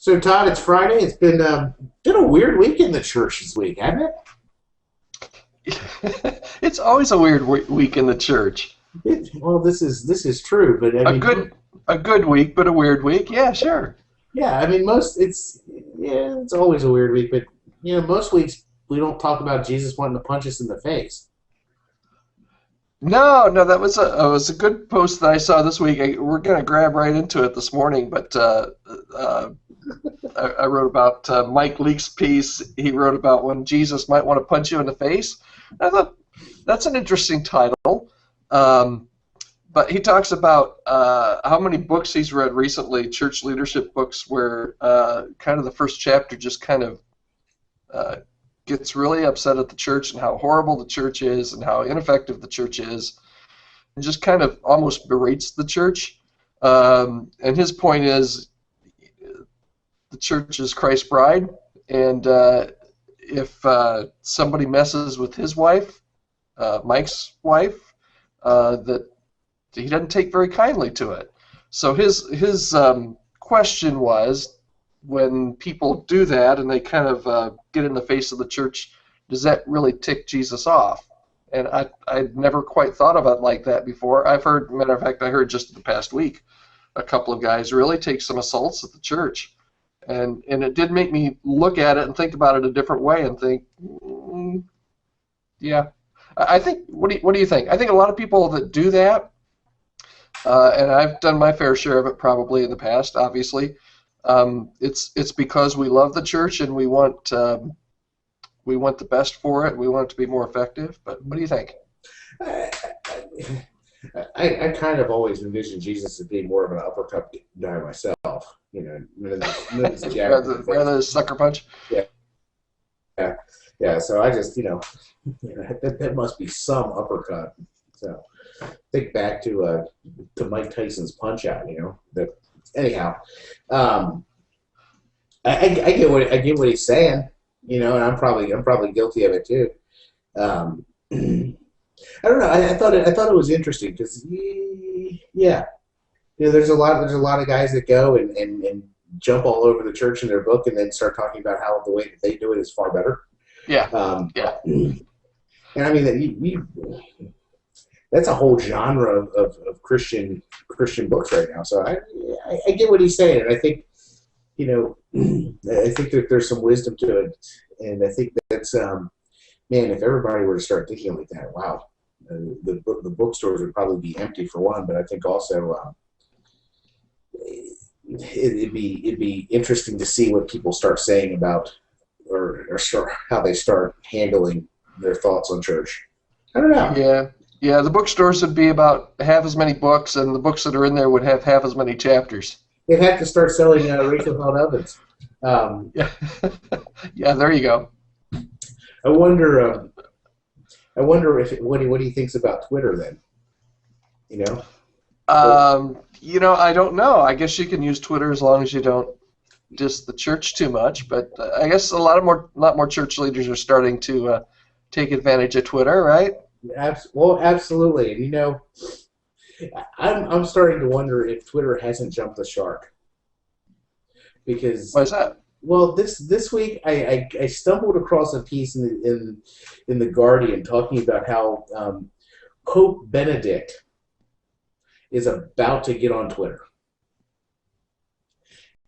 So Todd, it's Friday. It's been a weird week in the church this week, hasn't It's always a weird week in the church. Well, this is true, but I A mean, good week, but a weird week. Yeah, sure. yeah, I mean, it's always a weird week, but most weeks we don't talk about Jesus wanting to punch us in the face. No, that was a good post that I saw this week. We're gonna grab right into it this morning, but I wrote about Mike Leake's piece. He wrote about when Jesus might want to punch you in the face. I thought that's an interesting title. But he talks about how many books he's read recently, church leadership books, where kind of the first chapter just kind of gets really upset at the church and how horrible the church is and how ineffective the church is, and just kind of almost berates the church. And his point is the church is Christ's bride, and if somebody messes with his wife, Mike's wife, that he doesn't take very kindly to it. So his question was, when people do that and they kind of get in the face of the church, does that really tick Jesus off? And I'd never quite thought of it like that before. Matter of fact, I heard just the past week a couple of guys really take some assaults at the church. And it did make me look at it and think about it a different way and think, yeah. I think, what do you think? I think a lot of people that do that, and I've done my fair share of it probably in the past, obviously, it's because we love the church and we want the best for it. We want it to be more effective. But what do you think? I kind of always envisioned Jesus as being more of an uppercut guy myself. Rather than a sucker punch. Yeah. So I just, that must be some uppercut. So think back to Mike Tyson's Punch Out. Anyhow, I get what he's saying. And I'm probably guilty of it too. I don't know. I thought it was interesting because yeah. There's a lot of guys that go and jump all over the church in their book and then start talking about how the way that they do it is far better. Yeah. Yeah. And I mean that's a whole genre of Christian books right now. So I get what he's saying, and I think I think that there's some wisdom to it, and I think that's man, if everybody were to start thinking like that, wow, the bookstores would probably be empty for one, but I think also it'd be interesting to see what people start saying about or how they start handling their thoughts on church. I don't know. Yeah. The bookstores would be about half as many books, and the books that are in there would have half as many chapters. They'd have to start selling Rachel Held Ovens. Yeah, there you go. I wonder if what he thinks about Twitter then. I don't know. I guess you can use Twitter as long as you don't diss the church too much. But I guess a lot more church leaders are starting to take advantage of Twitter, right? Well, absolutely. And I'm starting to wonder if Twitter hasn't jumped the shark. Because why is that? Well, this week I stumbled across a piece in the Guardian talking about how Pope Benedict is about to get on Twitter.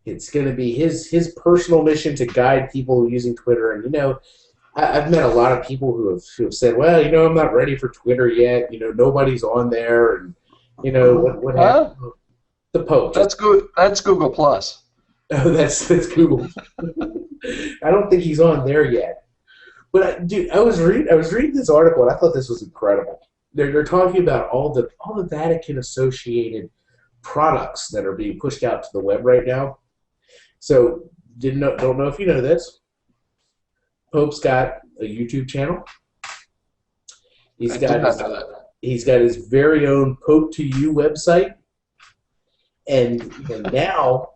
It's going to be his personal mission to guide people using Twitter. And I've met a lot of people who have said, well, I'm not ready for Twitter yet. Nobody's on there, and what happened? The Pope. That's good. That's Google Plus. Oh, that's Google. I don't think he's on there yet. But I was reading this article and I thought this was incredible. They're talking about all the Vatican associated products that are being pushed out to the web right now. So don't know if you know this. Pope's got a YouTube channel. He's got his very own Pope to You website, and now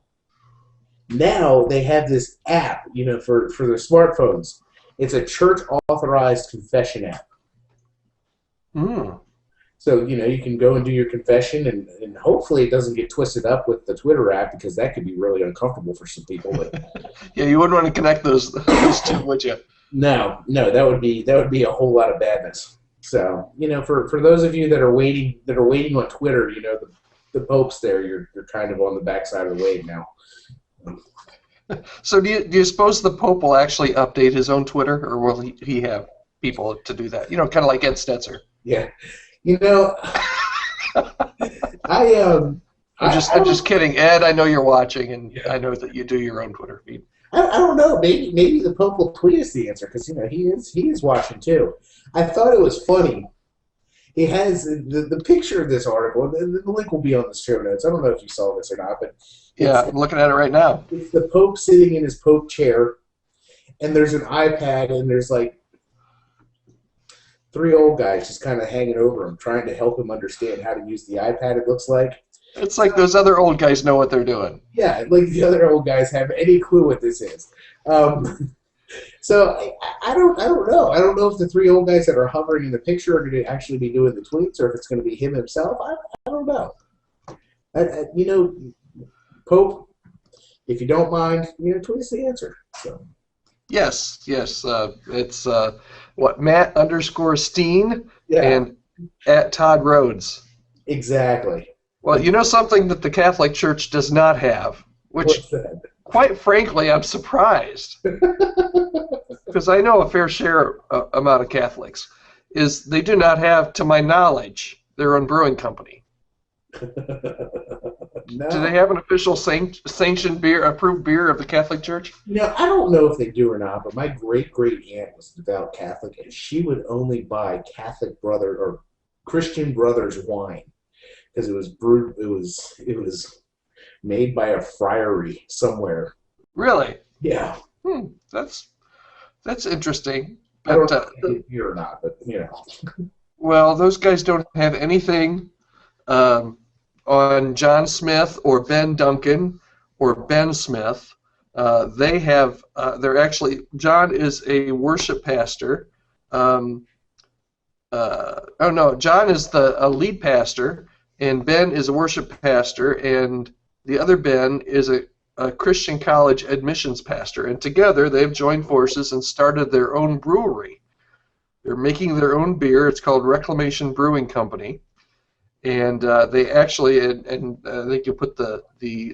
they have this app, for their smartphones. It's a church authorized confession app. Mm. So, you can go and do your confession, and hopefully it doesn't get twisted up with the Twitter app, because that could be really uncomfortable for some people. But Yeah, you wouldn't want to connect those two, would you? no, that would be a whole lot of badness. So, for those of you that are waiting on Twitter, the Pope's there. You're kind of on the backside of the wave now. So do you suppose the Pope will actually update his own Twitter, or will he have people to do that? Kind of like Ed Stetzer. Yeah, I I'm just kidding, Ed. I know you're watching, and I know that you do your own Twitter feed. I don't know. Maybe the Pope will tweet us the answer, because he is watching too. I thought it was funny. He has the picture of this article. The link will be on the show notes. I don't know if you saw this or not, but Yeah, I'm looking at it right now. it's the Pope sitting in his Pope chair, and there's an iPad, and there's like three old guys just kind of hanging over him, trying to help him understand how to use the iPad. It looks like. It's like those other old guys know what they're doing. Yeah, like the other old guys have any clue what this is. So I don't know. I don't know if the three old guys that are hovering in the picture are going to actually be doing the tweets, or if it's going to be him himself. I don't know. Pope, if you don't mind, tweet us the answer. So. Yes. It's what, Matt_Steen Yeah. and at Todd Rhodes. Exactly. Well, something that the Catholic Church does not have, which, What's that? quite frankly, I'm surprised, because I know a fair share amount of Catholics, is they do not have, to my knowledge, their own brewing company. No. Do they have an official sanctioned approved beer of the Catholic Church? I don't know if they do or not, but my great-great-aunt was a devout Catholic, and she would only buy Catholic brother or Christian Brothers wine, because it was brewed. It was made by a friary somewhere. Really? Yeah. That's interesting. I don't But, know if it's here or not, but well, those guys don't have anything on John Smith or Ben Duncan or Ben Smith. They have. They're actually. John is a worship pastor. Oh no, John is a lead pastor, and Ben is a worship pastor, and the other Ben is a Christian college admissions pastor. And together they've joined forces and started their own brewery. They're making their own beer. It's called Reclamation Brewing Company. And they actually, and I think you'll put the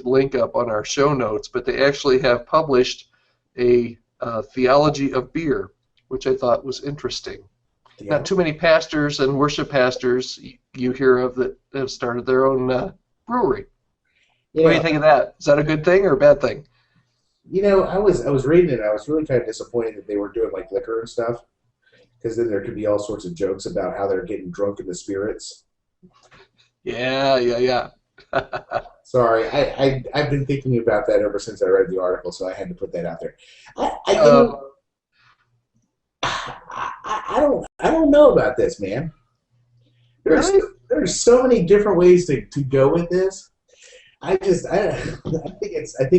link up on our show notes, but they actually have published a theology of beer, which I thought was interesting. yeah. Not too many pastors and worship pastors you hear of that have started their own brewery. What do you think of that? Is that a good thing or a bad thing? I was reading it. I was really kind of disappointed that they were doing like liquor and stuff, because then there could be all sorts of jokes about how they're getting drunk in the spirits. Yeah. Sorry, I've been thinking about that ever since I read the article, so I had to put that out there. I don't know about this, man. There's so many different ways to go with this. I think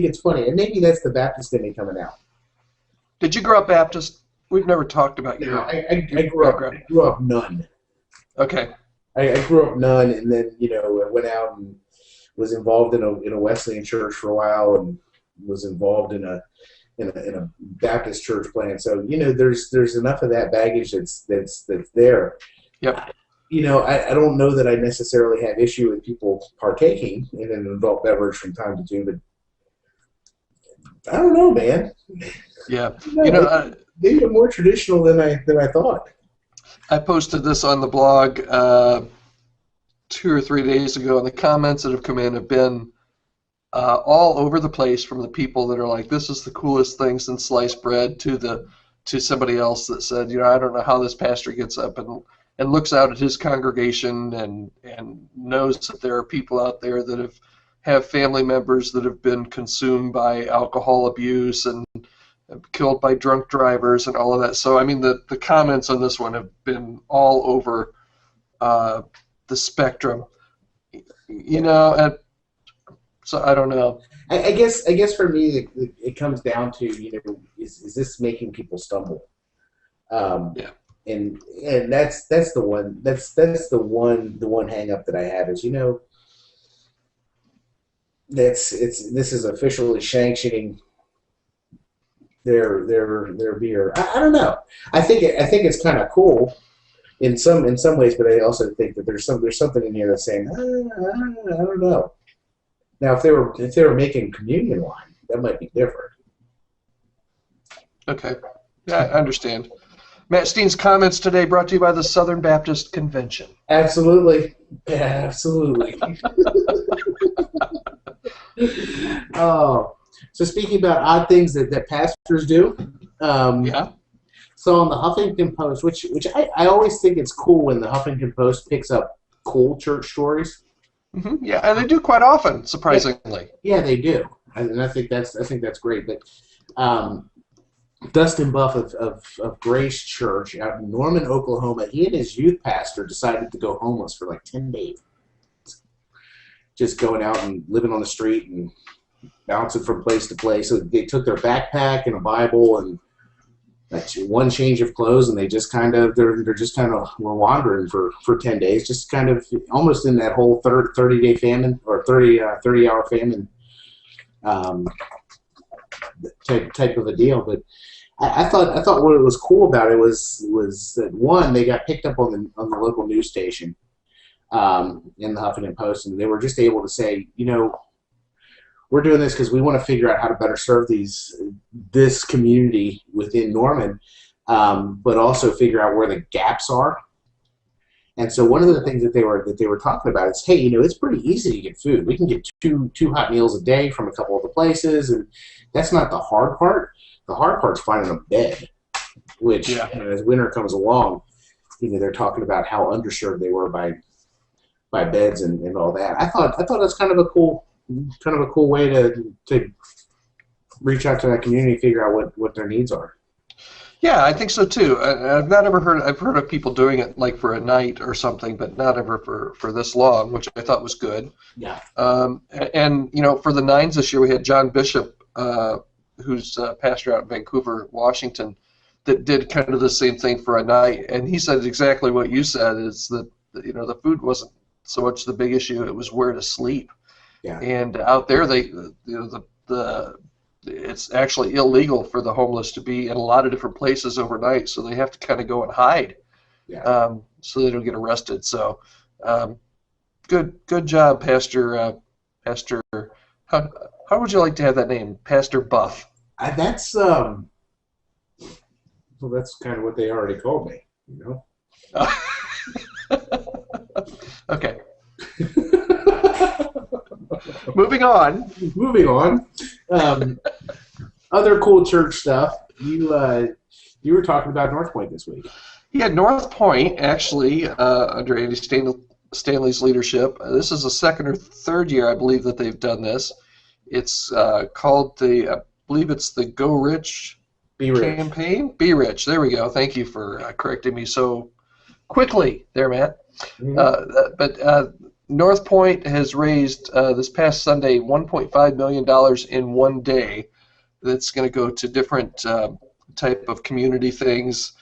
it's funny, and maybe that's the Baptist in me coming out. Did you grow up Baptist? We've never talked about your I grew up none. Okay. I grew up none, and then I went out and was involved in a Wesleyan church for a while, and was involved in a Baptist church plan. So there's enough of that baggage that's there. Yep. I don't know that I necessarily have issue with people partaking in an adult beverage from time to time, but I don't know, man. Yeah. Maybe I'm more traditional than I thought. I posted this on the blog 2 or 3 days ago, and the comments that have come in have been all over the place, from the people that are like, "This is the coolest thing since sliced bread," to somebody else that said, "I don't know how this pastor gets up and looks out at his congregation and knows that there are people out there that have family members that have been consumed by alcohol abuse and killed by drunk drivers and all of that." So, I mean, the comments on this one have been all over the spectrum. So I don't know. I guess for me, it comes down to, is this making people stumble? Yeah. and that's the one the one hang up that I have is this is officially sanctioning their beer. I don't know. I think it's kind of cool in some ways, but I also think that there's something in here that's saying I don't know. Now, if they were making communion wine, that might be different. Okay. Yeah, I understand. Matt Steen's comments today brought to you by the Southern Baptist Convention. Absolutely. Absolutely. Oh, so speaking about odd things that pastors do, Yeah. so on the Huffington Post, which I always think it's cool when the Huffington Post picks up cool church stories. Mm-hmm. Yeah, and they do quite often, surprisingly. Yeah, they do, and I think that's great. But Dustin Buff of Grace Church out in Norman, Oklahoma, he and his youth pastor decided to go homeless for like 10 days. Just going out and living on the street and bouncing from place to place. So they took their backpack and a Bible and one change of clothes, and they just they're just kind of were wandering for 10 days, just kind of almost in that whole 30-day famine or 30-hour famine type of a deal. But I thought what was cool about it was that one, they got picked up on the local news station in the Huffington Post, and they were just able to say, we're doing this because we want to figure out how to better serve this community within Norman, but also figure out where the gaps are. And so one of the things that they were talking about is, hey, it's pretty easy to get food. We can get two hot meals a day from a couple of the places, and that's not the hard part. The hard part's finding a bed, which as winter comes along, they're talking about how underserved they were by beds and all that. I thought it was kind of a cool way to reach out to that community and figure out what their needs are. Yeah, I think so too. I've heard of people doing it like for a night or something, but not ever for this long, which I thought was good. Yeah. And for the Nines this year, we had John Bishop, who's a pastor out in Vancouver, Washington, that did kind of the same thing for a night, and he said exactly what you said, is that the food wasn't so much the big issue; it was where to sleep. Yeah. And out there, it's actually illegal for the homeless to be in a lot of different places overnight, so they have to kind of go and hide, so they don't get arrested. So, good job, Pastor. How would you like to have that name, Pastor Buff? That's that's kind of what they already called me, Okay. Moving on. Other cool church stuff. You were talking about North Point this week. Yeah, North Point, actually, under Andy Stanley's leadership. This is the second or third year, I believe, that they've done this. It's called I believe it's the Go Rich campaign. Be Rich. There we go. Thank you for correcting me so quickly there, Matt. Mm-hmm. But North Point has raised this past Sunday $1.5 million in one day. That's going to go to different type of community things,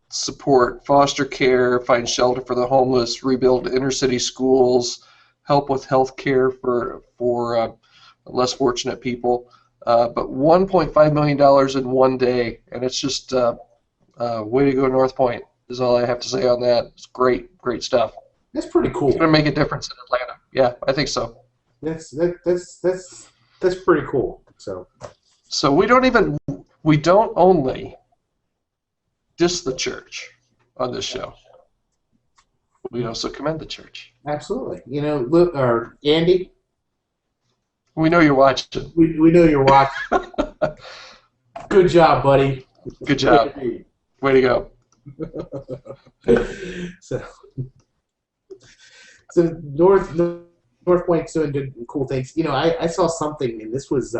support foster care, find shelter for the homeless, rebuild inner city schools, help with health care for less fortunate people. But $1.5 million in one day, and it's just way to go, North Point, is all I have to say on that. It's great stuff. That's pretty cool. It's going to make a difference in Atlanta. Yeah, I think so. That's pretty cool. So we don't only diss the church on this show. We also commend the church. Absolutely. Look, Andy. We know you're watching. We know you're watching. Good job, buddy. Good job. Way to go. So North Point's doing good, cool things. I saw something, and this was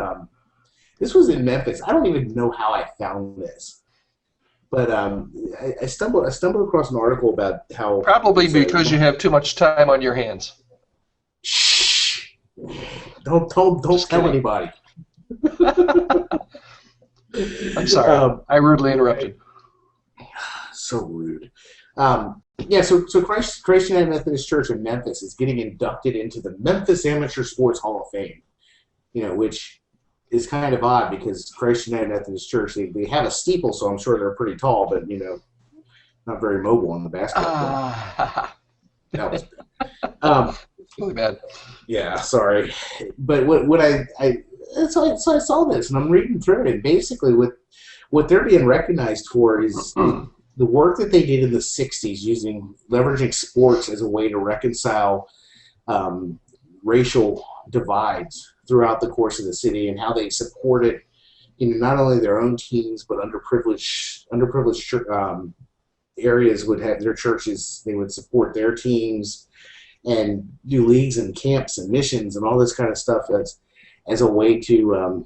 in Memphis. I don't even know how I found this, but I stumbled across an article about how probably because you have too much time on your hands. Shh! Don't tell anybody. I'm sorry. I rudely interrupted. so rude. Yeah, so Christ United Methodist Church in Memphis is getting inducted into the Memphis Amateur Sports Hall of Fame. Which is kind of odd because Christ United Methodist Church, they have a steeple, so I'm sure they're pretty tall, but not very mobile on the basketball court. That was bad. Really bad. Yeah, sorry, but what so I saw this and I'm reading through it, and basically what they're being recognized for is the work that they did in the '60s, leveraging sports as a way to reconcile racial divides throughout the course of the city, and how they supported not only their own teams but underprivileged areas would have their churches. They would support their teams and do leagues and camps and missions and all this kind of stuff as a way to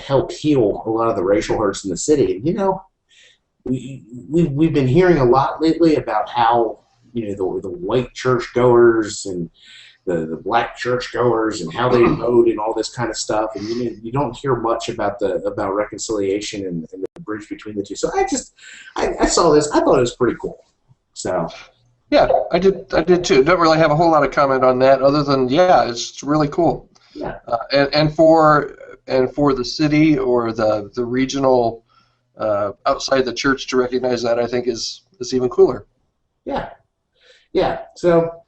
help heal a lot of the racial hurts in the city. And we've been hearing a lot lately about how the white churchgoers and the black churchgoers and how they vote and all this kind of stuff, and you don't hear much about reconciliation and the bridge between the two. So I saw this. I thought it was pretty cool. So yeah, I did too. Don't really have a whole lot of comment on that, other than it's really cool. Yeah, and for the city or the regional outside the church to recognize that, I think is even cooler. Yeah. So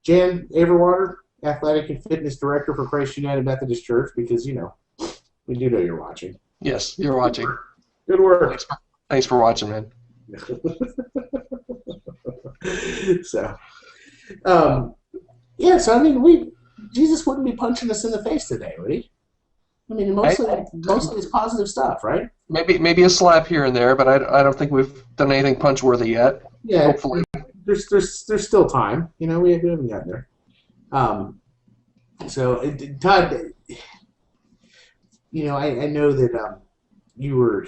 Jan Averwater, Athletic and Fitness Director for Christ United Methodist Church, because we do know you're watching. Yes, you're watching. Good work. Thanks for watching, man. So, so I mean, Jesus wouldn't be punching us in the face today, would he? I mean, mostly it's positive stuff, right? Maybe a slap here and there, but I don't think we've done anything punch-worthy yet. Yeah, hopefully. There's still time. We haven't gotten there. So Todd, I know that you're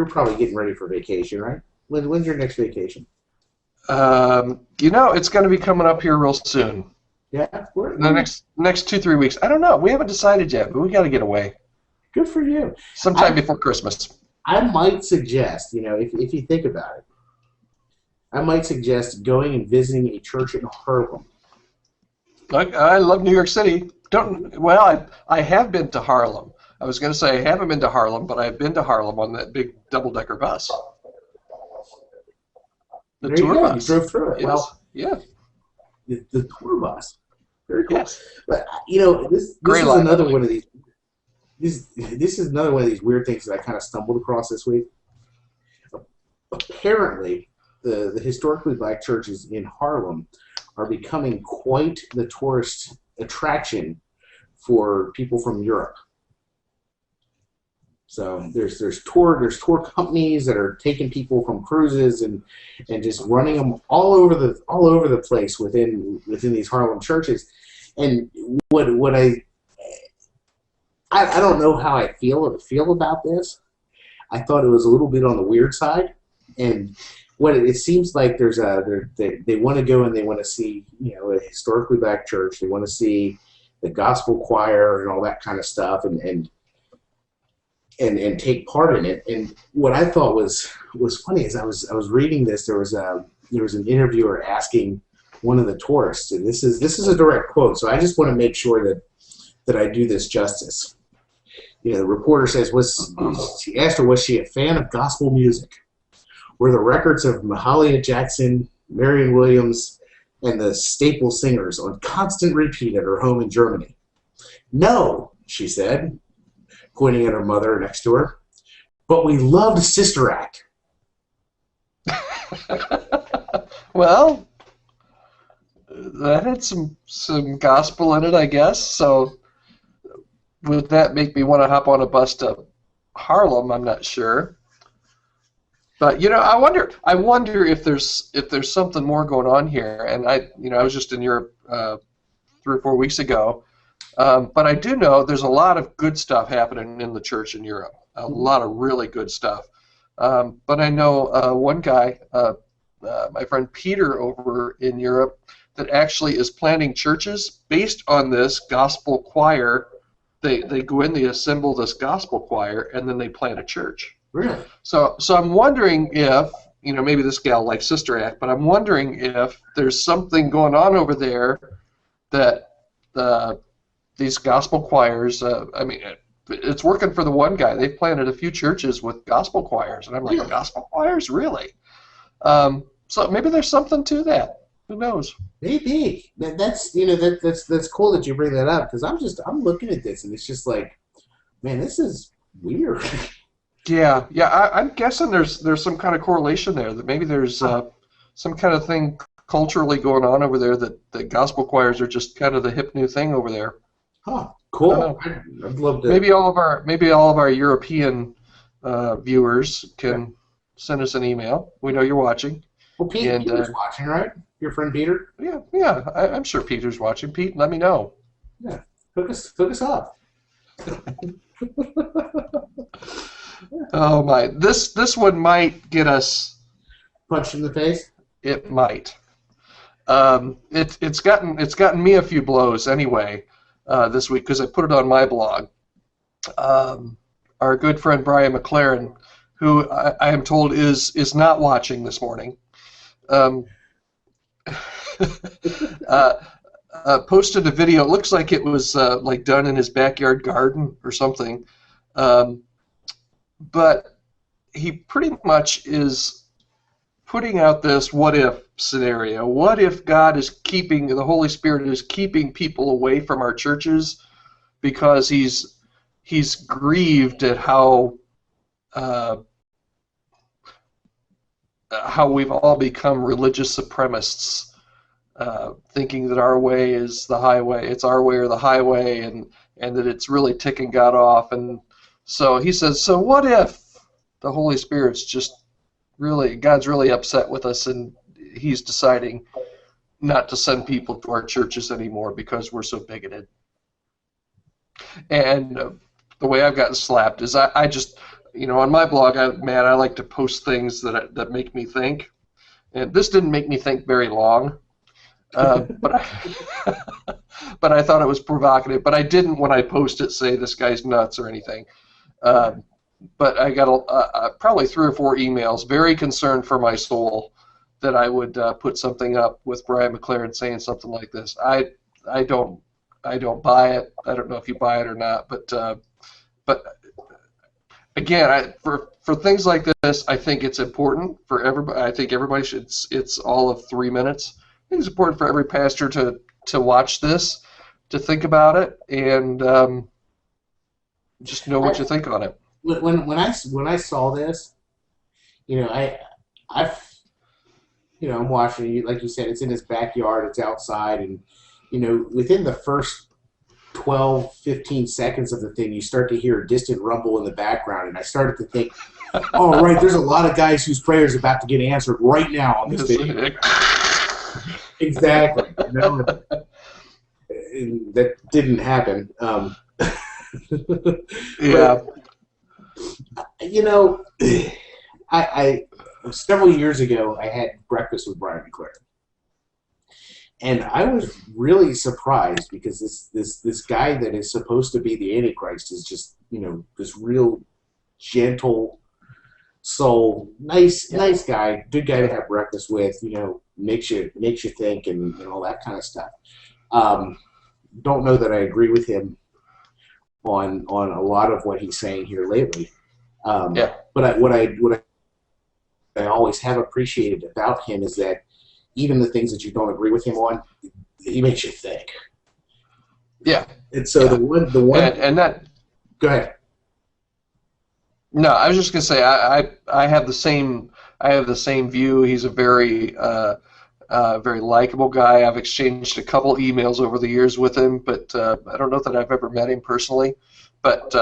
probably getting ready for vacation, right? When's your next vacation? It's going to be coming up here real soon. Yeah, the next 2-3 weeks. I don't know. We haven't decided yet, but we got to get away. Good for you. Sometime before Christmas. I might suggest, if you think about it, I might suggest going and visiting a church in Harlem. I love New York City. I have been to Harlem. I was going to say I haven't been to Harlem, but I've been to Harlem on that big double-decker bus. The tour bus. You drove through it. Yes. Well, yeah. The tour bus. Very cool. Yes. But this is another one of these. This is another one of these weird things that I kind of stumbled across this week. Apparently, the historically black churches in Harlem are becoming quite the tourist attraction for people from Europe. So there's tour companies that are taking people from cruises and just running them all over the place within these Harlem churches. And what I don't know how I feel about this. I thought it was a little bit on the weird side, and what it seems like they want to go and they want to see a historically black church. They want to see the gospel choir and all that kind of stuff, and take part in it. And what I thought was funny is I was reading this. There was an interviewer asking one of the tourists, and this is a direct quote. So I just want to make sure that I do this justice. The reporter says, she asked her, was she a fan of gospel music? Were the records of Mahalia Jackson, Marion Williams, and the Staple Singers on constant repeat at her home in Germany? No, she said, pointing at her mother next to her. But we loved Sister Act. Well, that had some gospel in it, I guess. So would that make me want to hop on a bus to Harlem? I'm not sure. But I wonder if there's something more going on here. And I was just in Europe 3 or 4 weeks ago. But I do know there's a lot of good stuff happening in the church in Europe. A lot of really good stuff. But I know one guy, my friend Peter over in Europe, that actually is planting churches based on this gospel choir. They go in, they assemble this gospel choir, and then they plant a church. Really? So I'm wondering if, maybe this gal likes Sister Act, but I'm wondering if there's something going on over there that these gospel choirs, it's working for the one guy. They've planted a few churches with gospel choirs, and I'm like, Really? gospel choirs, really? So maybe there's something to that. Who knows? Maybe that's cool that you bring that up because I'm looking at this and it's just like, man, this is weird. Yeah. I'm guessing there's some kind of correlation there. That maybe there's some kind of thing culturally going on over there that the gospel choirs are just kind of the hip new thing over there. Huh. I don't Cool. know. I'd love to. Maybe all of our European viewers can send us an email. We know you're watching. Well, And Peter's watching, right? Your friend Peter. yeah, I'm sure Peter's watching. Pete, let me know. Yeah. Hook us up. Oh my, this one might get us. Punch in the face. It might. It's gotten me a few blows anyway this week because I put it on my blog. Our good friend Brian McLaren, who I am told is not watching this morning, posted a video. It looks like it was like done in his backyard garden or something, but he pretty much is putting out this what if scenario. What if the Holy Spirit is keeping people away from our churches because he's grieved at how we've all become religious supremacists, thinking that our way is the highway, it's our way or the highway, and that it's really ticking God off. And so he says, so what if the Holy Spirit's God's really upset with us and he's deciding not to send people to our churches anymore because we're so bigoted. And the way I've gotten slapped is I just, on my blog, I like to post things that make me think. And this didn't make me think very long, but I thought it was provocative. But I didn't, when I post it, say this guy's nuts or anything. But I got probably 3 or 4 emails, very concerned for my soul, that I would put something up with Brian McLaren saying something like this. I don't buy it. I don't know if you buy it or not, but again, for things like this, I think it's important for everybody. I think everybody should. It's all of 3 minutes. I think it's important for every pastor to watch this, to think about it, and just know what you think on it. When I saw this, I'm watching it. Like you said, it's in his backyard. It's outside, and within the first 12, 15 seconds of the thing, you start to hear a distant rumble in the background, and I started to think, oh, right, there's a lot of guys whose prayers are about to get answered right now on this video. Exactly. And that didn't happen. Yeah. I several years ago, I had breakfast with Brian McLaren. And I was really surprised because this guy that is supposed to be the Antichrist is just, this real gentle soul, nice guy, good guy to have breakfast with, makes you think and all that kind of stuff. Don't know that I agree with him on a lot of what he's saying here lately. But what I always have appreciated about him is that even the things that you don't agree with him on, he makes you think. Yeah. And so the one and that. Go ahead. No, I was just gonna say I have the same view. He's a very very likable guy. I've exchanged a couple emails over the years with him, but I don't know that I've ever met him personally. But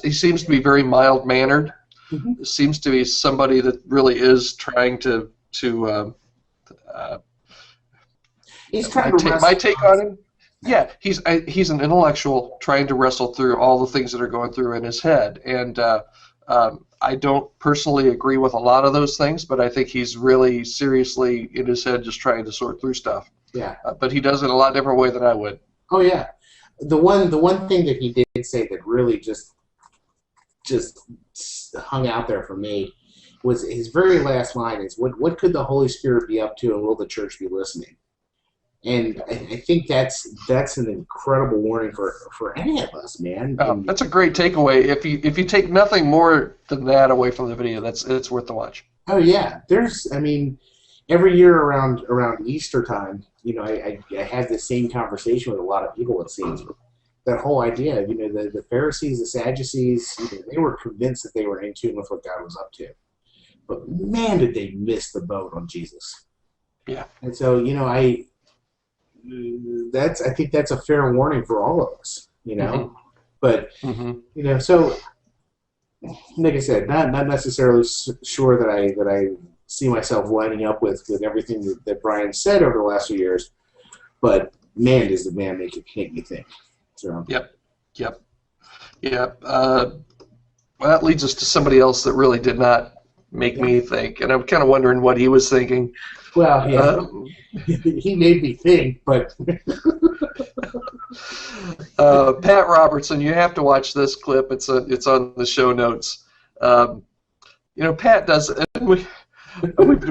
he seems to be very mild mannered. Mm-hmm. Seems to be somebody that really is trying to. He's trying to my take on him. Yeah, he's an intellectual trying to wrestle through all the things that are going through in his head, and I don't personally agree with a lot of those things, but I think he's really seriously in his head just trying to sort through stuff. Yeah. But he does it a lot different way than I would. Oh yeah, the one thing that he did say that really just just hung out there for me was his very last line is, what could the Holy Spirit be up to, and will the church be listening? And I think that's an incredible warning for any of us, man. And, That's a great takeaway. If you take nothing more than that away from the video, it's worth the watch. oh yeah, every year around Easter time, I have the same conversation with a lot of people, it seems. That whole idea, the Pharisees, the Sadducees, they were convinced that they were in tune with what God was up to. But man, did they miss the boat on Jesus. Yeah. And so, I think that's a fair warning for all of us, Mm-hmm. But, so, like I said, not necessarily sure that I see myself lining up with everything that Brian said over the last few years, but man, does the man make me think. So. Yep. Well, that leads us to somebody else that really did not make me think, and I'm kind of wondering what he was thinking. Well, yeah, he made me think, but Pat Robertson, you have to watch this clip. It's on the show notes. Pat does, and we've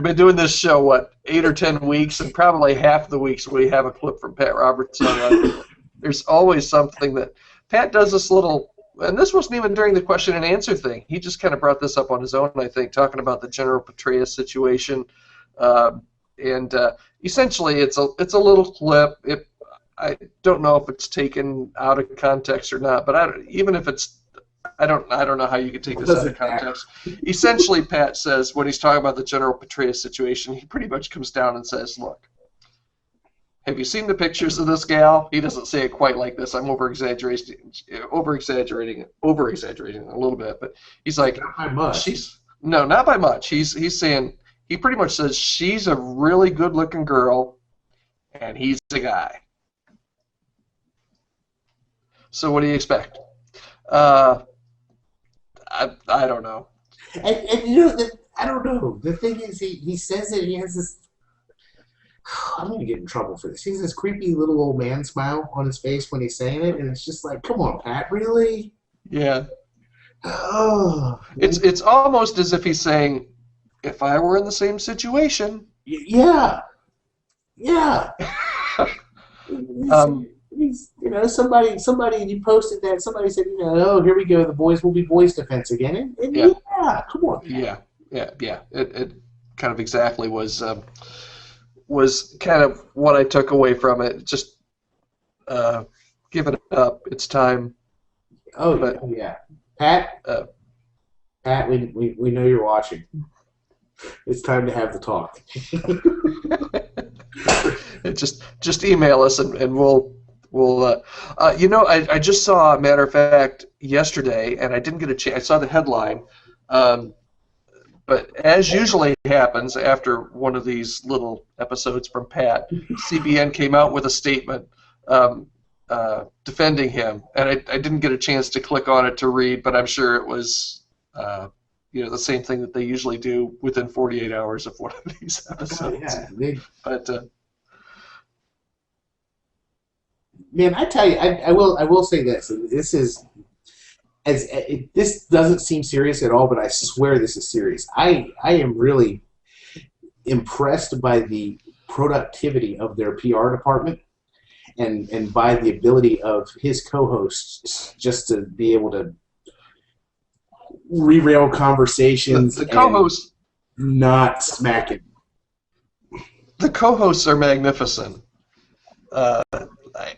been doing this show 8 or 10 weeks, and probably half the weeks we have a clip from Pat Robertson on. There's always something that Pat does this little, and this wasn't even during the question and answer thing. He just kind of brought this up on his own, I think, talking about the General Petraeus situation, and essentially it's a little clip. I don't know if it's taken out of context or not, but even if it's, I don't know how you could take this out of context. Essentially, Pat says when he's talking about the General Petraeus situation, he pretty much comes down and says, "Look, have you seen the pictures of this gal?" He doesn't say it quite like this. I'm over-exaggerating a little bit, but he's like, not by much. No, not by much. He's saying, he pretty much says she's a really good-looking girl, and he's a guy. So what do you expect? I don't know. And I don't know. The thing is, he says that he has this. I'm going to get in trouble for this. He has this creepy little old man smile on his face when he's saying it, and it's just like, come on, Pat, really? Yeah. Oh. It's almost as if he's saying, if I were in the same situation. Yeah. Somebody you posted that. Somebody said, oh, here we go. The boys will be boys defense again. And yeah, come on. Yeah. It kind of exactly was kind of what I took away from it. Just give it up. It's time. Yeah. Pat, we know you're watching. It's time to have the talk. just email us and we'll I just saw, matter of fact, yesterday, and I didn't get a chance. I saw the headline, but as usually happens after one of these little episodes from Pat, CBN came out with a statement defending him, and I didn't get a chance to click on it to read, but I'm sure it was the same thing that they usually do within 48 hours of one of these episodes. Man, I tell you, I will say this. This is this doesn't seem serious at all, but I swear this is serious. I am really impressed by the productivity of their PR department and by the ability of his co-hosts just to be able to derail conversations. The co-hosts not smacking. The co-hosts are magnificent.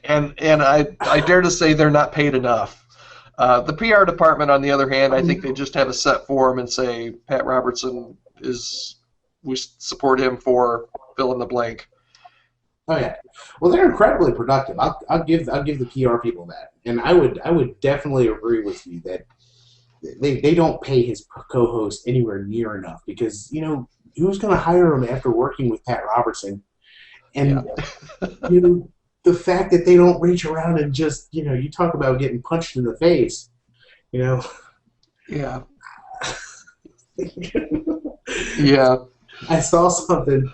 And I dare to say they're not paid enough. The PR department, on the other hand, I think they just have a set form and say, Pat Robertson we support him for fill in the blank. Oh yeah, well they're incredibly productive. I'll give the PR people that, and I would definitely agree with you that they don't pay his co-host anywhere near enough, because who's going to hire him after working with Pat Robertson, and the fact that they don't reach around and just you talk about getting punched in the face, Yeah. Yeah. I saw something.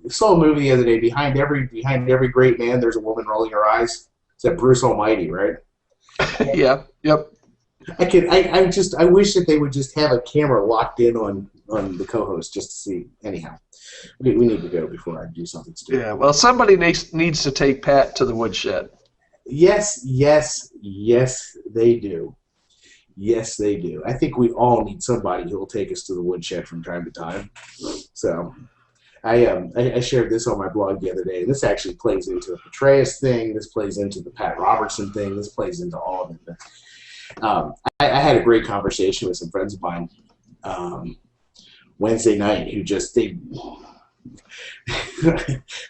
Saw a movie the other day. Behind every great man, there's a woman rolling her eyes. It's that Bruce Almighty, right? Yeah. Yep. I wish that they would just have a camera locked in on the co-host just to see. Anyhow, we need to go before I do something stupid. Yeah, well, somebody needs to take Pat to the woodshed. Yes, yes, yes, they do. Yes, they do. I think we all need somebody who will take us to the woodshed from time to time. So I shared this on my blog the other day. This actually plays into the Petraeus thing. This plays into the Pat Robertson thing. This plays into all of it. I had a great conversation with some friends of mine Wednesday night who just they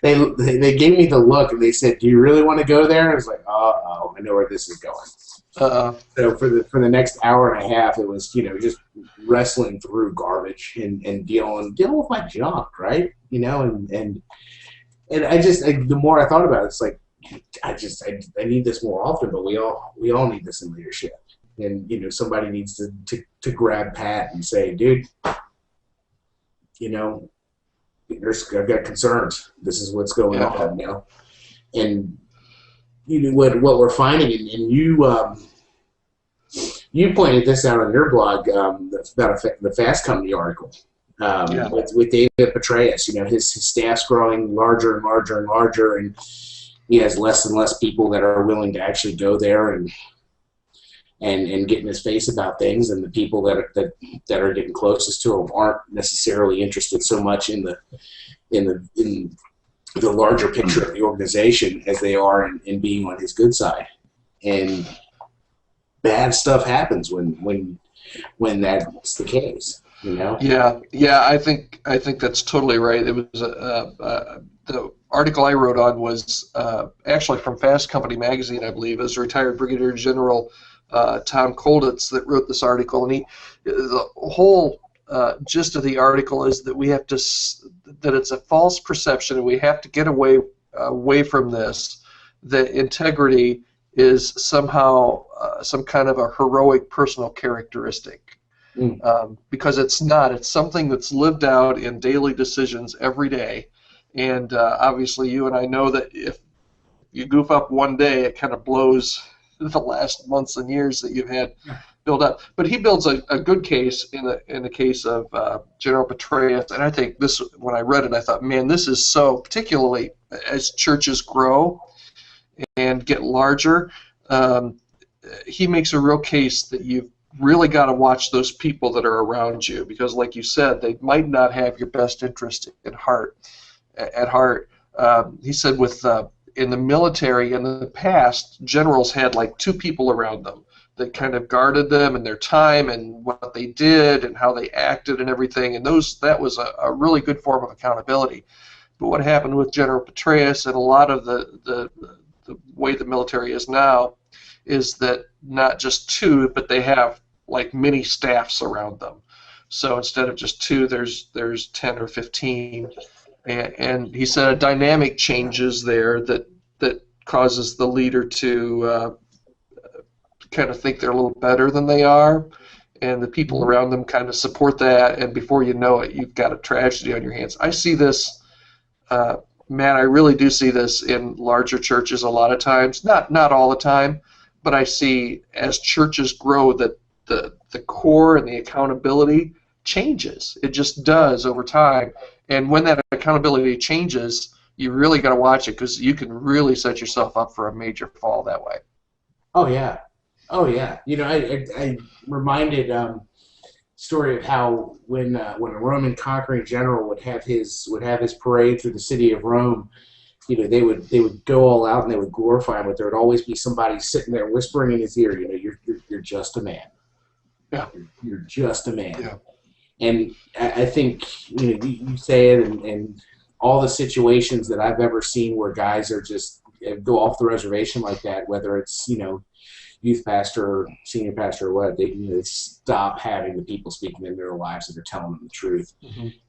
gave me the look and they said, "Do you really want to go there?" I was like, "Oh, I know where this is going." So for the next hour and a half, it was just wrestling through garbage and dealing with my junk, right? And the more I thought about it, it's like I need this more often, but we all need this in leadership. And somebody needs to grab Pat and say, "Dude, I've got concerns. This is what's going on." And what we're finding, and you pointed this out on your blog about the Fast Company article with David Petraeus. His staff's growing larger and larger and larger, and he has less and less people that are willing to actually go there and get in his face about things, and the people that are getting closest to him aren't necessarily interested so much in the larger picture of the organization as they are in being on his good side. And bad stuff happens when that's the case. Yeah. I think that's totally right. It was the article I wrote on was actually from Fast Company magazine, I believe. It was retired Brigadier General Tom Kolditz that wrote this article, and the whole gist of the article is that we have to that it's a false perception, and we have to get away from this, that integrity is somehow some kind of a heroic personal characteristic, because it's not. It's something that's lived out in daily decisions every day, and obviously you and I know that if you goof up one day, it kind of blows the last months and years that you've had built up. But he builds a good case in the case of General Petraeus, and I think this, when I read it, I thought, man, this is so, particularly as churches grow and get larger, he makes a real case that you've really got to watch those people that are around you, because like you said, they might not have your best interest at heart. He said in the military in the past, generals had like two people around them that kind of guarded them and their time and what they did and how they acted and everything, and that was a really good form of accountability. But what happened with General Petraeus and a lot of the way the military is now is that not just two, but they have like many staffs around them. So instead of just two, there's 10 or 15. And he said a dynamic changes there that causes the leader to kind of think they're a little better than they are, and the people around them kind of support that, and before you know it, you've got a tragedy on your hands. I see this, Matt, I really do see this in larger churches a lot of times, not all the time, but I see as churches grow that the core and the accountability changes. It just does over time. And when that accountability changes, you really got to watch it, because you can really set yourself up for a major fall that way. Oh yeah. I reminded story of how when a Roman conquering general would have his parade through the city of Rome, they would go all out and they would glorify him, but there would always be somebody sitting there whispering in his ear, you're just a man. Yeah. You're just a man. Yeah. And I think you say it, and all the situations that I've ever seen where guys are just go off the reservation like that, whether it's youth pastor or senior pastor or what, they stop having the people speaking into their lives that are telling them the truth,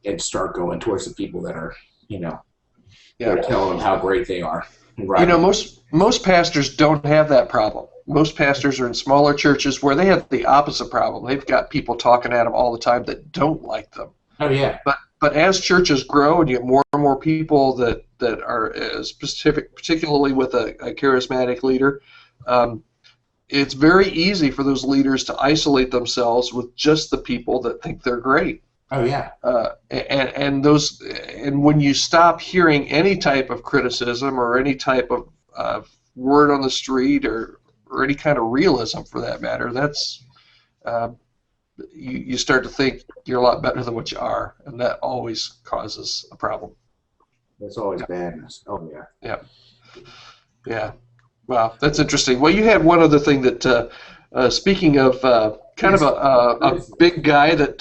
and start going towards the people that are that are telling them how great they are. Right. Most pastors don't have that problem. Most pastors are in smaller churches where they have the opposite problem. They've got people talking at them all the time that don't like them. Oh yeah. But as churches grow and you get more and more people that are specific, particularly with a charismatic leader, it's very easy for those leaders to isolate themselves with just the people that think they're great. Oh yeah. And when you stop hearing any type of criticism or any type of word on the street or any kind of realism for that matter, that's you start to think you're a lot better than what you are, and that always causes a problem. That's always badness. Oh yeah. Yeah. Wow, that's interesting. Well, you had one other thing that, speaking of kind of a big guy that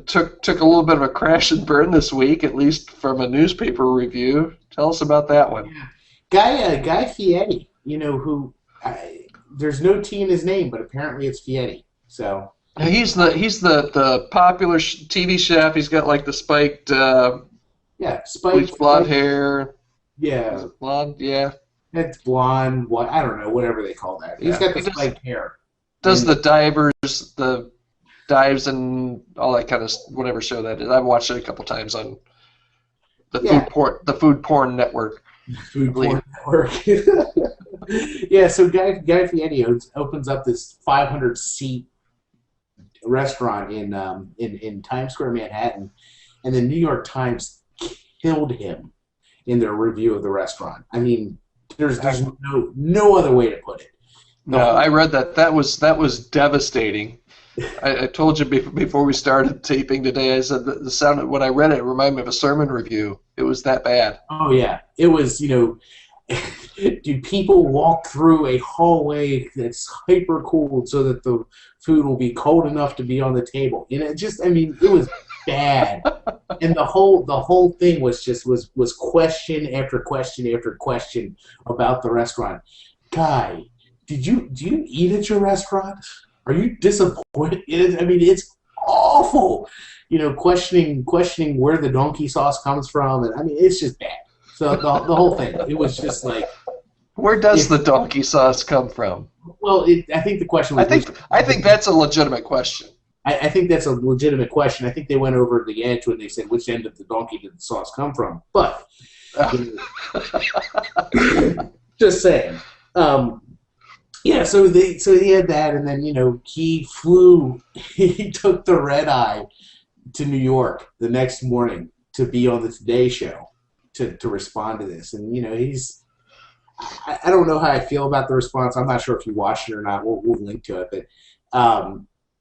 took a little bit of a crash and burn this week, at least from a newspaper review. Tell us about that one. Yeah. Guy Fieri, who there's no T in his name, but apparently it's Fieri. So he's the popular TV chef. He's got like the spiked spiked blonde hair. Yeah. Is it blonde? Yeah. It's blonde. What I don't know. Whatever they call that. He's got the spiked hair. Does the dives and all that kind of whatever show that is. I've watched it a couple times on the food porn network. Food porn network. Yeah. So Guy Fieri opens up this 500-seat restaurant in Times Square, Manhattan, and the New York Times killed him in their review of the restaurant. I mean, there's no other way to put it. No, I read that. That was devastating. I told you before we started taping today. I said the sound when I read it reminded me of a sermon review. It was that bad. Oh yeah, it was. Do people walk through a hallway that's hyper cooled so that the food will be cold enough to be on the table? It was bad. And the whole thing was question after question after question about the restaurant. Guy, do you eat at your restaurant? Are you disappointed? It's awful. Questioning where the donkey sauce comes from, and it's just bad. So the whole thing, it was just like, where does the donkey sauce come from? Well, I think the question was. I think that's a legitimate question. I think that's a legitimate question. I think they went over the edge when they said which end of the donkey did the sauce come from. But just saying. So he had that, and then he took the red eye to New York the next morning to be on the Today Show to respond to this, and I don't know how I feel about the response. I'm not sure if you watched it or not. We'll link to it, but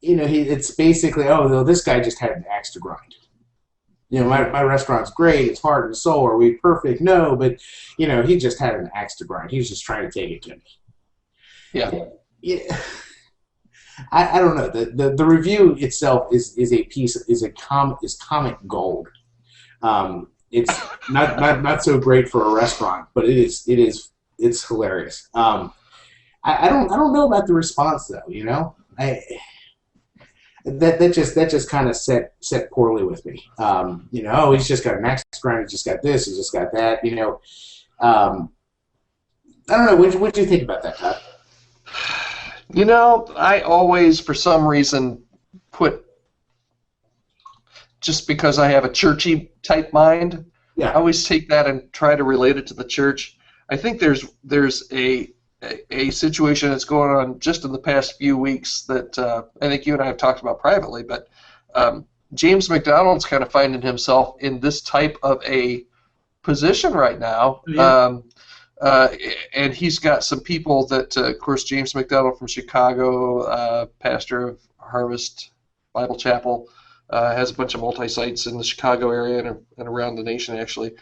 it's basically, this guy just had an axe to grind. My restaurant's great. It's heart and soul. Are we perfect? No, but he just had an axe to grind. He was just trying to take it to me. Yeah. I don't know. The review itself is comic gold. It's not so great for a restaurant, but it's hilarious. I don't know about the response though. That just kind of set poorly with me. He's just got an axe to grind. He's just got this. He's just got that. I don't know. What do you think about that, Todd? I always, for some reason, just because I have a churchy type mind, I always take that and try to relate it to the church. I think there's a situation that's going on just in the past few weeks that I think you and I have talked about privately, but James McDonald's kind of finding himself in this type of a position right now. Yeah. And he's got some people that, of course, James McDonald from Chicago, pastor of Harvest Bible Chapel, has a bunch of multi-sites in the Chicago area and around the nation, actually.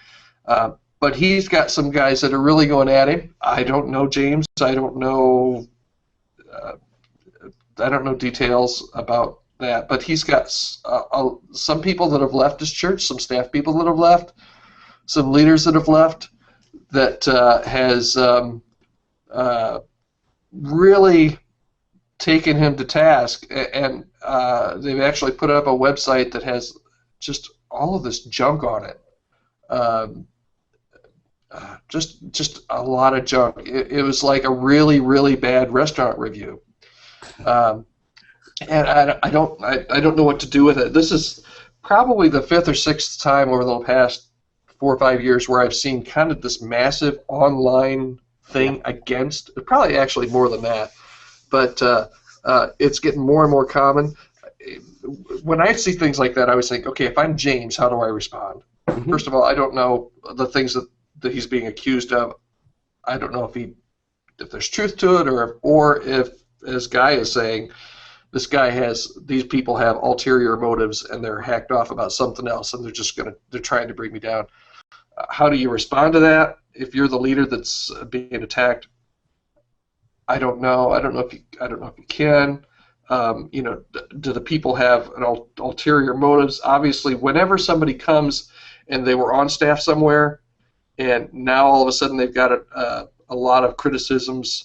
But he's got some guys that are really going at him. I don't know James. I don't know details about that. But he's got some people that have left his church, some staff people that have left, some leaders that have left, that has really taken him to task, and they've actually put up a website that has just all of this junk on it. Just a lot of junk. It was like a really, really bad restaurant review, and I don't know what to do with it. This is probably the fifth or sixth time over the past 4 or 5 years where I've seen kind of this massive online thing against, probably actually more than that, but it's getting more and more common. When I see things like that, I always think, okay, if I'm James, how do I respond? Mhm. First of all, I don't know the things that he's being accused of. I don't know if there's truth to it, or if, as Guy is saying, these people have ulterior motives and they're hacked off about something else and they're trying to bring me down. How do you respond to that if you're the leader that's being attacked? I don't know. I don't know if you can. Do the people have ulterior motives? Obviously, whenever somebody comes and they were on staff somewhere, and now all of a sudden they've got a lot of criticisms,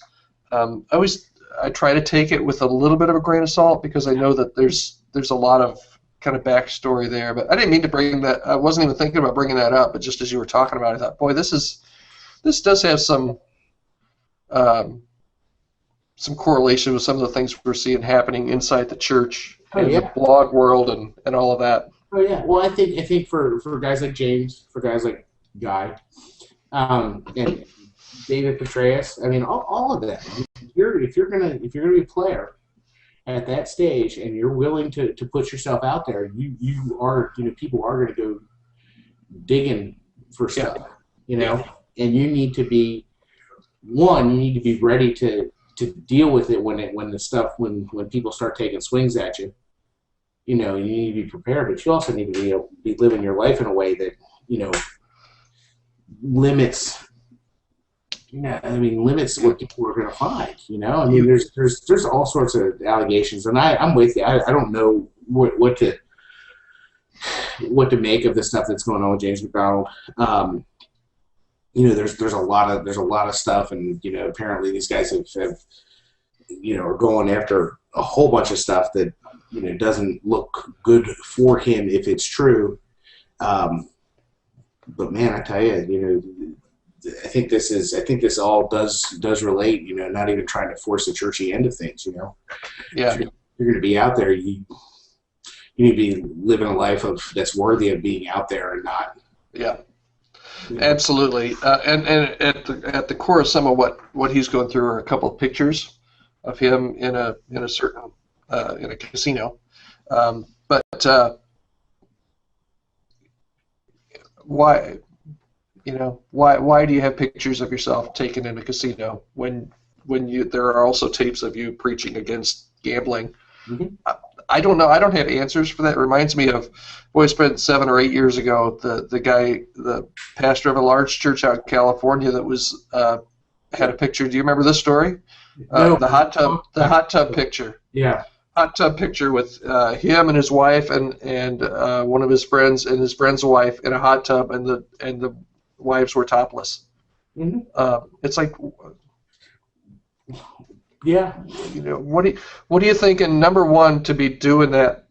I try to take it with a little bit of a grain of salt, because I know that there's a lot of kind of backstory there. But I didn't mean to bring that. I wasn't even thinking about bringing that up. But just as you were talking about it, I thought, boy, this does have some correlation with some of the things we're seeing happening inside the church and the blog world and all of that. Oh yeah. Well, I think for guys like James, for guys like Guy, and David Petraeus, I mean, all of that. If you're gonna be a player at that stage and you're willing to put yourself out there, you are, people are going to go digging for stuff, and you need to be ready to deal with it when people start taking swings at you. You need to be prepared, but you also need to be living your life in a way that limits what people are going to find. There's all sorts of allegations, and I'm with you. I don't know what to make of the stuff that's going on with James MacDonald. There's a lot of stuff, and apparently these guys have are going after a whole bunch of stuff that doesn't look good for him if it's true. But man, I tell you, I think this all does relate. Not even trying to force the churchy end of things. Yeah. If you're going to be out there, you need to be living a life that's worthy of being out there and not. Yeah. Absolutely. And at the core of some of what he's going through are a couple of pictures of him in a certain in a casino. But why? Why do you have pictures of yourself taken in a casino when there are also tapes of you preaching against gambling? Mm-hmm. I don't know. I don't have answers for that. It reminds me of, boy, it's been 7 or 8 years ago, the pastor of a large church out in California that was had a picture. Do you remember this story? No. The hot tub picture. Yeah. Hot tub picture with him and his wife and one of his friends and his friend's wife in a hot tub, and the wives were topless. Mm-hmm. It's like, yeah. What do you think? And number one, to be doing that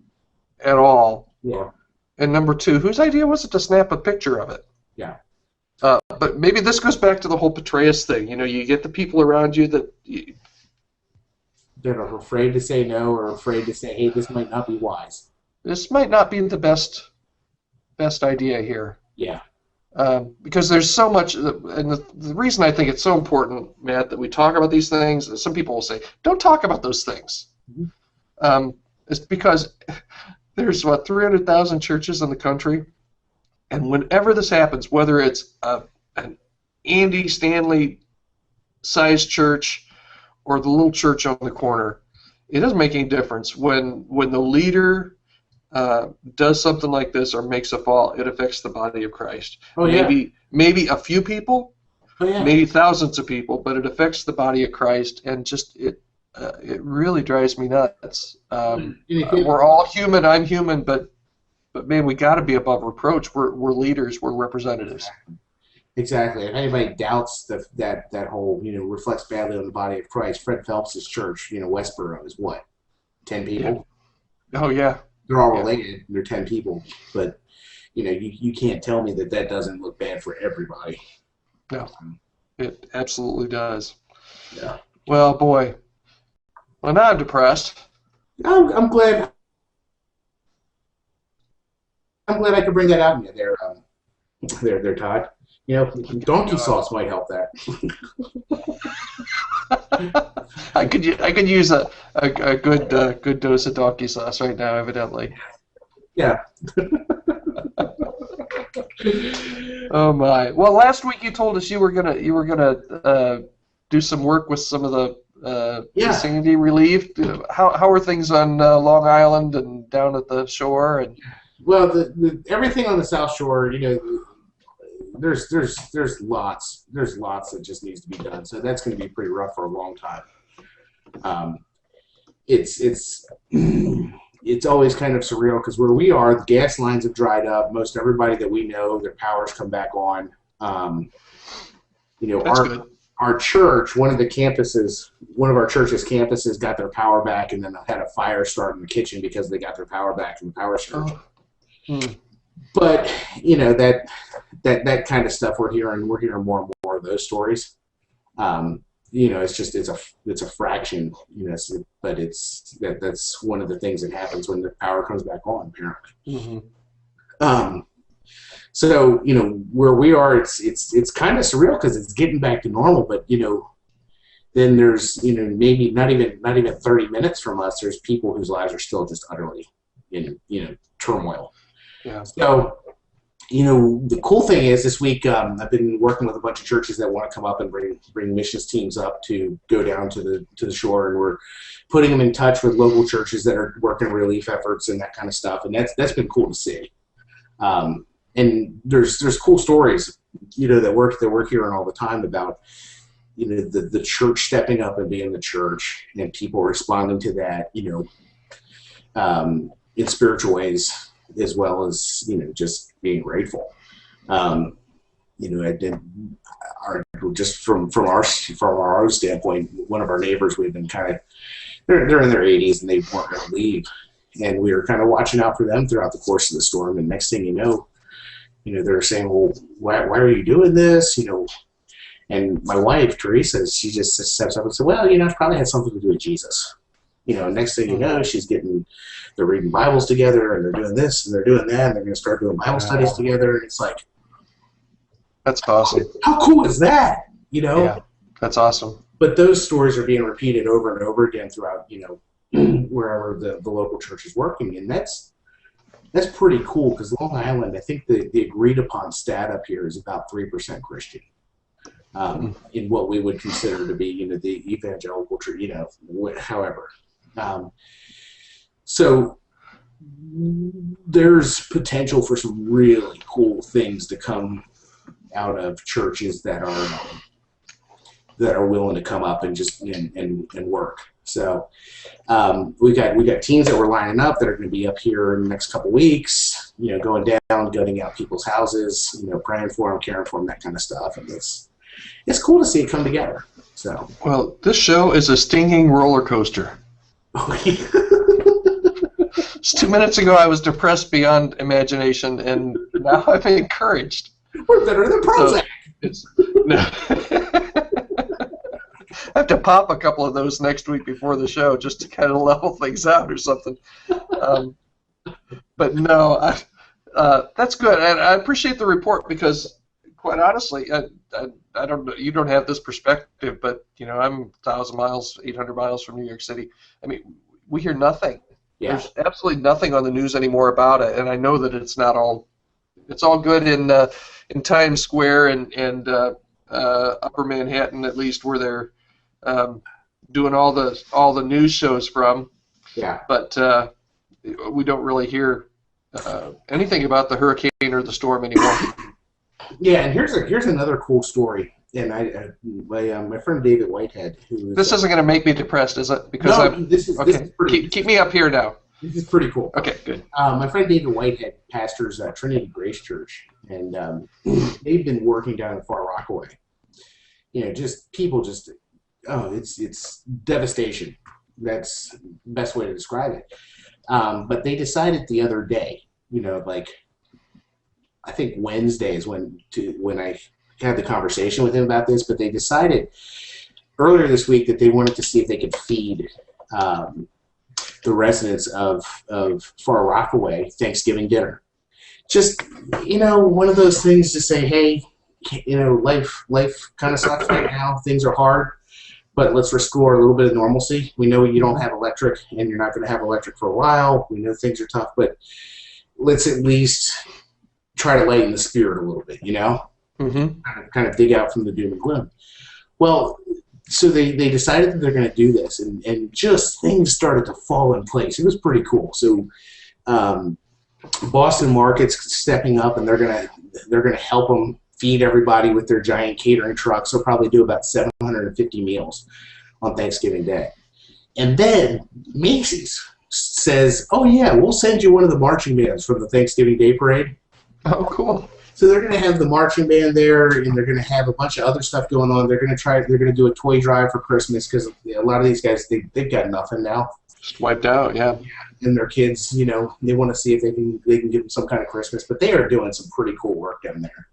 at all? Yeah. And number two, whose idea was it to snap a picture of it? Yeah. But maybe this goes back to the whole Petraeus thing. You get the people around you that are afraid to say no, or afraid to say, hey, this might not be wise. This might not be the best idea here. Yeah. Because there's so much, and the reason I think it's so important, Matt, that we talk about these things, some people will say, don't talk about those things. Mm-hmm. It's because there's, 300,000 churches in the country, and whenever this happens, whether it's an Andy Stanley-sized church or the little church on the corner, it doesn't make any difference. When the leader does something like this or makes a fall, it affects the body of Christ. Oh, yeah. Maybe a few people, yeah. Maybe thousands of people, but it affects the body of Christ, and just it really drives me nuts. We're all human. I'm human, but man, we got to be above reproach. We're leaders. We're representatives. Exactly. If anybody doubts that whole reflects badly on the body of Christ, Fred Phelps' church, Westboro, is what, 10 people? Yeah. Oh yeah. They're all related. They're 10 people, but you can't tell me that doesn't look bad for everybody. No, it absolutely does. Yeah. Well, boy. Well, now I'm depressed. I'm glad. I could bring that out in you there, Todd. Donkey sauce might help that. I could use a good dose of donkey sauce right now, evidently. Yeah. Oh my! Well, last week you told us you were gonna do some work with some of the vicinity relief. How are things on Long Island and down at the shore? And Well, everything on the South Shore, there's lots that just needs to be done. So that's going to be pretty rough for a long time. It's always kind of surreal because where we are, the gas lines have dried up. Most everybody that we know, their power's come back on. that's good. Our church, one of our church's campuses got their power back, and then they had a fire start in the kitchen because they got their power back from the power surge. But that kind of stuff we're hearing more and more of those stories. It's a fraction, but that's one of the things that happens when the power comes back on, apparently. So where we are, it's kind of surreal because it's getting back to normal, but then there's maybe not even 30 minutes from us, there's people whose lives are still just utterly in turmoil. Yeah. So the cool thing is this week I've been working with a bunch of churches that want to come up and bring missions teams up to go down to the shore, and we're putting them in touch with local churches that are working relief efforts and that kind of stuff, and that's been cool to see. And there's cool stories that we're hearing all the time about the church stepping up and being the church, and people responding to that in spiritual ways, as well as just being grateful. Just from our own standpoint, one of our neighbors, we've been they're in their 80s and they weren't going to leave, and we were kind of watching out for them throughout the course of the storm. And next thing you know, they're saying, "Well, why are you doing this?" And my wife Teresa, she just steps up and says, "Well, it probably had something to do with Jesus." Next thing you know, they're reading Bibles together, and they're doing this, and they're doing that, and they're going to start doing Bible studies together. And it's like, that's awesome. How cool is that? Yeah, that's awesome. But those stories are being repeated over and over again throughout, wherever the local church is working, and that's pretty cool because Long Island, I think the agreed upon stat up here is about 3% Christian. In what we would consider to be, the evangelical church, however. So there's potential for some really cool things to come out of churches that are willing to come up and just and work. So we got teams that we're lining up that are going to be up here in the next couple weeks. Going down, gutting out people's houses, praying for them, caring for them, that kind of stuff, and it's cool to see it come together. So. Well, this show is a stinging roller coaster. Just 2 minutes ago, I was depressed beyond imagination, and now I'm encouraged. We're better than Prozac. I have to pop a couple of those next week before the show just to kind of level things out or something. But no, that's good, and I appreciate the report because, quite honestly, I don't know. You don't have this perspective, but I'm 1,000 miles, 800 miles from New York City. I mean, we hear nothing. Yeah. There's absolutely nothing on the news anymore about it, and I know that it's not all. It's all good in Times Square and Upper Manhattan, at least, where they're doing all the news shows from. Yeah. But we don't really hear anything about the hurricane or the storm anymore. Yeah, and here's another cool story. And my friend David Whitehead, who this isn't going to make me depressed, is it? Because no, this is pretty. Keep me up here now. This is pretty cool. Okay, good. My friend David Whitehead pastors Trinity Grace Church, and they've been working down in Far Rockaway. It's devastation. That's the best way to describe it. But they decided the other day, I think Wednesday is when I had the conversation with him about this, but they decided earlier this week that they wanted to see if they could feed the residents of Far Rockaway Thanksgiving dinner. Just, one of those things to say, hey, life kind of sucks right now. Things are hard, but let's restore a little bit of normalcy. We know you don't have electric, and you're not going to have electric for a while. We know things are tough, but let's at least try to lighten the spirit a little bit, you know? Mm-hmm. Kind of dig out from the doom and gloom. Well, so they decided that they're going to do this, and just things started to fall in place. It was pretty cool. So Boston Market's stepping up, and they're gonna help them feed everybody with their giant catering trucks. They'll probably do about 750 meals on Thanksgiving Day. And then Macy's says, oh yeah, we'll send you one of the marching bands from the Thanksgiving Day Parade. Oh, cool. So they're going to have the marching band there, and they're going to have a bunch of other stuff going on. They're going to do a toy drive for Christmas, because a lot of these guys, they've got nothing now. Just wiped out, yeah. And their kids, you know, they want to see if they can give them some kind of Christmas. But they are doing some pretty cool work down there.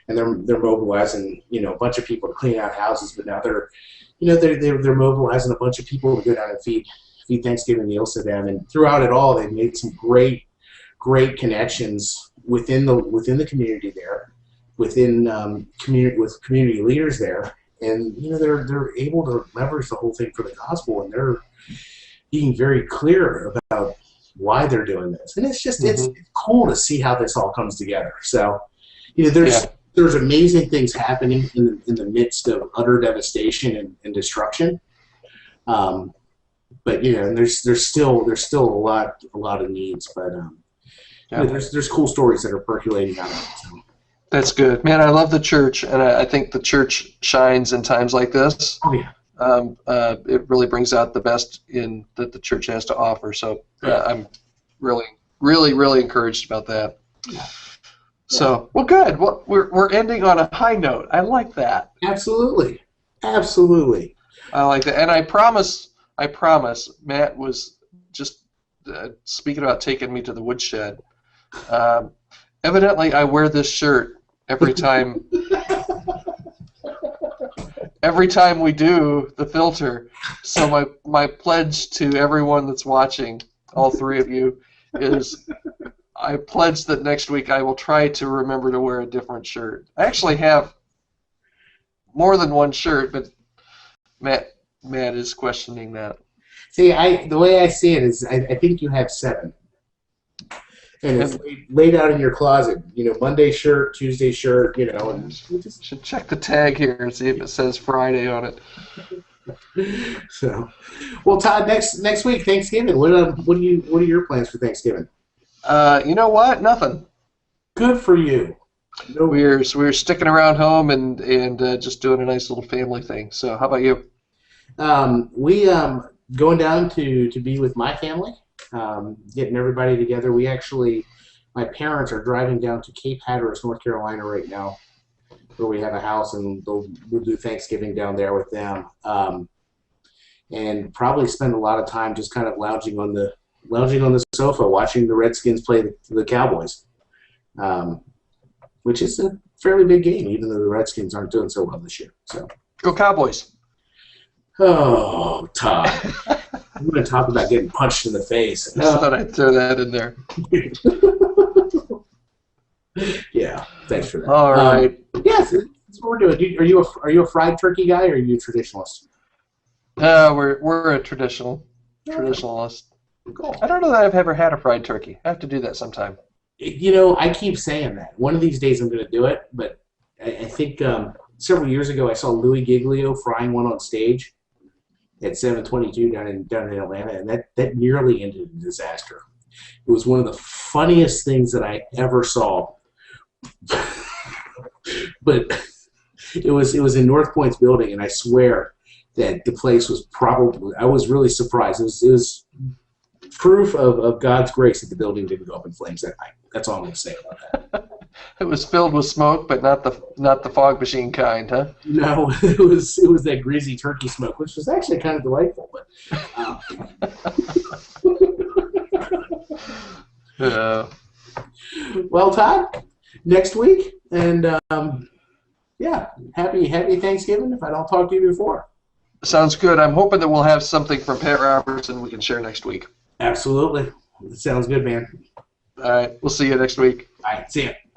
And they're mobilizing, you know, a bunch of people to clean out houses, but now they're mobilizing a bunch of people to go down and feed Thanksgiving meals to them. And throughout it all, they've made some great connections within the community there, with community leaders there, and you know they're able to leverage the whole thing for the gospel, and they're being very clear about why they're doing this. And it's just it's cool to see how this all comes together. So you know there's amazing things happening in the midst of utter devastation and destruction. But you know, and there's still a lot of needs, but you know, there's cool stories that are percolating out of it. So. That's good, man. I love the church, and I think the church shines in times like this. Oh yeah. It really brings out the best that the church has to offer. So I'm really, really, really encouraged about that. Yeah. So, well, good. Well, we're ending on a high note. I like that. Absolutely. I like that, and I promise, Matt was just speaking about taking me to the woodshed. Evidently, I wear this shirt every time. Every time we do the filter. So my pledge to everyone that's watching, all three of you, is I pledge that next week I will try to remember to wear a different shirt. I actually have more than one shirt, but Matt is questioning that. See, the way I see it is I think you have 7. And it's laid out in your closet. You know, Monday shirt, Tuesday shirt, you know. And should check the tag here and see if it says Friday on it. So, well, Todd, next week, Thanksgiving. What are your plans for Thanksgiving? You know what? Nothing. Good for you. No. We're sticking around home and just doing a nice little family thing. So, how about you? We going down to be with my family. Getting everybody together. My parents are driving down to Cape Hatteras, North Carolina right now, where we have a house, and we'll do Thanksgiving down there with them, and probably spend a lot of time just kind of lounging on the sofa watching the Redskins play the Cowboys, which is a fairly big game, even though the Redskins aren't doing so well this year. So go Cowboys! Oh, Todd. I'm going to talk about getting punched in the face. I thought I'd throw that in there. Yeah, thanks for that. All right. Yes, that's what we're doing. Are you a fried turkey guy, or are you a traditionalist? We're a traditionalist. Cool. I don't know that I've ever had a fried turkey. I have to do that sometime. You know, I keep saying that. One of these days I'm going to do it, but I think several years ago I saw Louis Giglio frying one on stage at 722 down in Atlanta, and that nearly ended in disaster. It was one of the funniest things that I ever saw. But it was in North Point's building, and I swear that the place was probably, I was really surprised. It was proof of God's grace that the building didn't go up in flames that night. That's all I'm going to say about that. It was filled with smoke, but not the fog machine kind, huh? No, it was that greasy turkey smoke, which was actually kind of delightful. But well, Todd, next week, and yeah, happy Thanksgiving. If I don't talk to you before, sounds good. I'm hoping that we'll have something from Pat Robertson we can share next week. Absolutely, it sounds good, man. All right, we'll see you next week. All right, see ya.